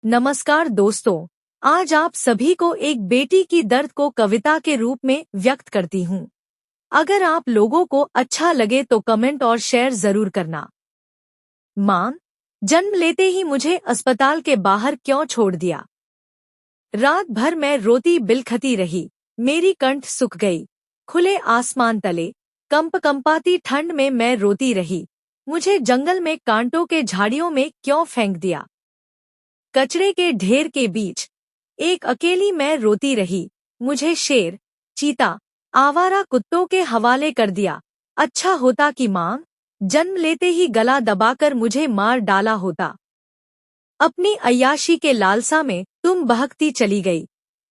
नमस्कार दोस्तों, आज आप सभी को एक बेटी की दर्द को कविता के रूप में व्यक्त करती हूँ। अगर आप लोगों को अच्छा लगे तो कमेंट और शेयर जरूर करना। माँ, जन्म लेते ही मुझे अस्पताल के बाहर क्यों छोड़ दिया? रात भर मैं रोती बिलखती रही, मेरी कंठ सूख गई। खुले आसमान तले, कंपाती ठंड में मैं रोती रही। मुझे जंगल में कांटों के झाड़ियों में क्यों फेंक दिया? कचरे के ढेर के बीच एक अकेली मैं रोती रही। मुझे शेर, चीता, आवारा कुत्तों के हवाले कर दिया। अच्छा होता कि माँ जन्म लेते ही गला दबाकर मुझे मार डाला होता। अपनी अय्याशी के लालसा में तुम बहकती चली गई,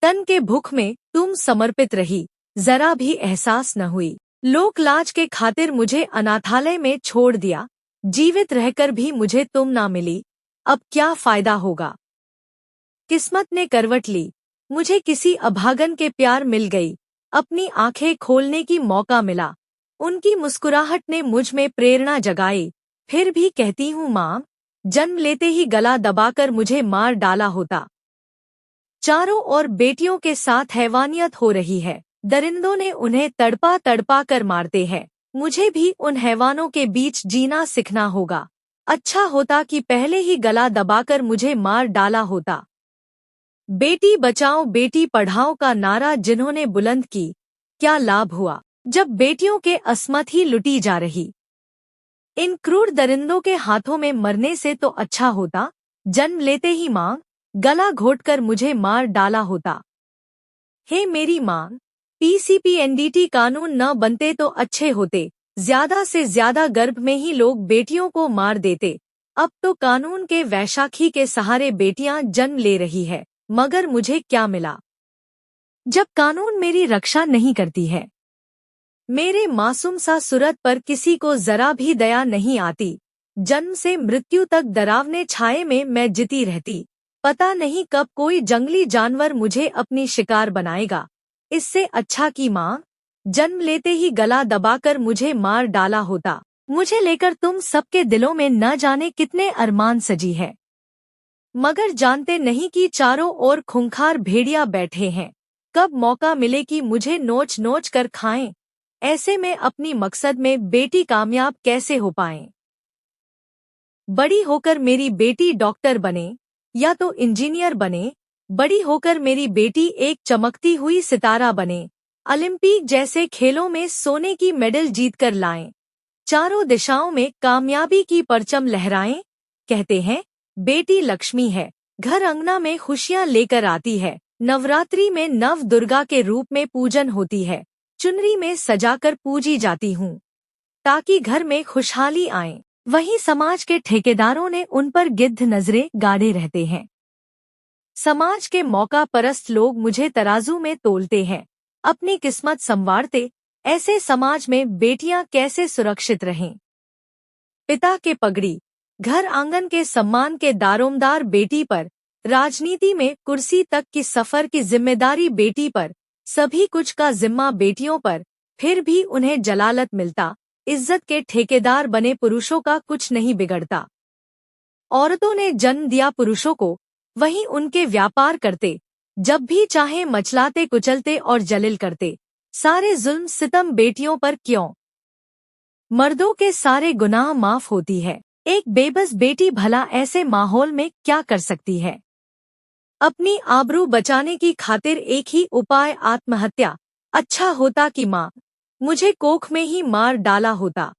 तन के भूख में तुम समर्पित रही, जरा भी एहसास न हुई। लोक लाज के खातिर मुझे अनाथालय में छोड़ दिया, जीवित रहकर भी मुझे तुम ना मिली, अब क्या फायदा होगा? किस्मत ने करवट ली, मुझे किसी अभागन के प्यार मिल गई, अपनी आंखें खोलने की मौका मिला। उनकी मुस्कुराहट ने मुझ में प्रेरणा जगाई, फिर भी कहती हूँ माँ, जन्म लेते ही गला दबाकर मुझे मार डाला होता। चारों ओर बेटियों के साथ हैवानियत हो रही है, दरिंदों ने उन्हें तड़पा तड़पा कर मारते हैं। मुझे भी उन हैवानों के बीच जीना सीखना होगा। अच्छा होता कि पहले ही गला दबाकर मुझे मार डाला होता। बेटी बचाओ बेटी पढ़ाओ का नारा जिन्होंने बुलंद की, क्या लाभ हुआ जब बेटियों के अस्मत ही लुटी जा रही। इन क्रूर दरिंदों के हाथों में मरने से तो अच्छा होता जन्म लेते ही माँ गला घोटकर मुझे मार डाला होता। हे मेरी माँ, पीसीपीएनडीटी कानून न बनते तो अच्छे होते। ज्यादा से ज्यादा गर्भ में ही लोग बेटियों को मार देते। अब तो कानून के वैशाखी के सहारे बेटियां जन्म ले रही है, मगर मुझे क्या मिला जब कानून मेरी रक्षा नहीं करती है। मेरे मासूम सा सूरत पर किसी को जरा भी दया नहीं आती। जन्म से मृत्यु तक डरावने छाये में मैं जीती रहती। पता नहीं कब कोई जंगली जानवर मुझे अपनी शिकार बनाएगा। इससे अच्छा कि माँ जन्म लेते ही गला दबाकर मुझे मार डाला होता। मुझे लेकर तुम सबके दिलों में न जाने कितने अरमान सजी है, मगर जानते नहीं कि चारों ओर खूंखार भेड़िया बैठे हैं। कब मौका मिले कि मुझे नोच नोच कर खाएं। ऐसे में अपनी मकसद में बेटी कामयाब कैसे हो पाए। बड़ी होकर मेरी बेटी डॉक्टर बने या तो इंजीनियर बने, बड़ी होकर मेरी बेटी एक चमकती हुई सितारा बने, ओलंपिक जैसे खेलों में सोने की मेडल जीतकर लाएं, चारों दिशाओं में कामयाबी की परचम लहराएं। कहते हैं बेटी लक्ष्मी है, घर अंगना में खुशियां लेकर आती है। नवरात्रि में नव दुर्गा के रूप में पूजन होती है, चुनरी में सजाकर पूजी जाती हूँ ताकि घर में खुशहाली आए। वहीं समाज के ठेकेदारों ने उन पर गिद्ध नजरें गाड़े रहते हैं। समाज के मौका परस्त लोग मुझे तराजू में तोलते हैं, अपनी किस्मत संवारते। ऐसे समाज में बेटियां कैसे सुरक्षित रहें। पिता के पगड़ी, घर आंगन के सम्मान के दारोमदार बेटी पर, राजनीति में कुर्सी तक की सफर की जिम्मेदारी बेटी पर, सभी कुछ का जिम्मा बेटियों पर, फिर भी उन्हें जलालत मिलता। इज्जत के ठेकेदार बने पुरुषों का कुछ नहीं बिगड़ता। औरतों ने जन्म दिया पुरुषों को, वहीं उनके व्यापार करते, जब भी चाहे मचलाते कुचलते और जलील करते। सारे जुल्म सितम बेटियों पर क्यों? मर्दों के सारे गुनाह माफ होती है, एक बेबस बेटी भला ऐसे माहौल में क्या कर सकती है। अपनी आबरू बचाने की खातिर एक ही उपाय, आत्महत्या। अच्छा होता कि माँ मुझे कोख में ही मार डाला होता।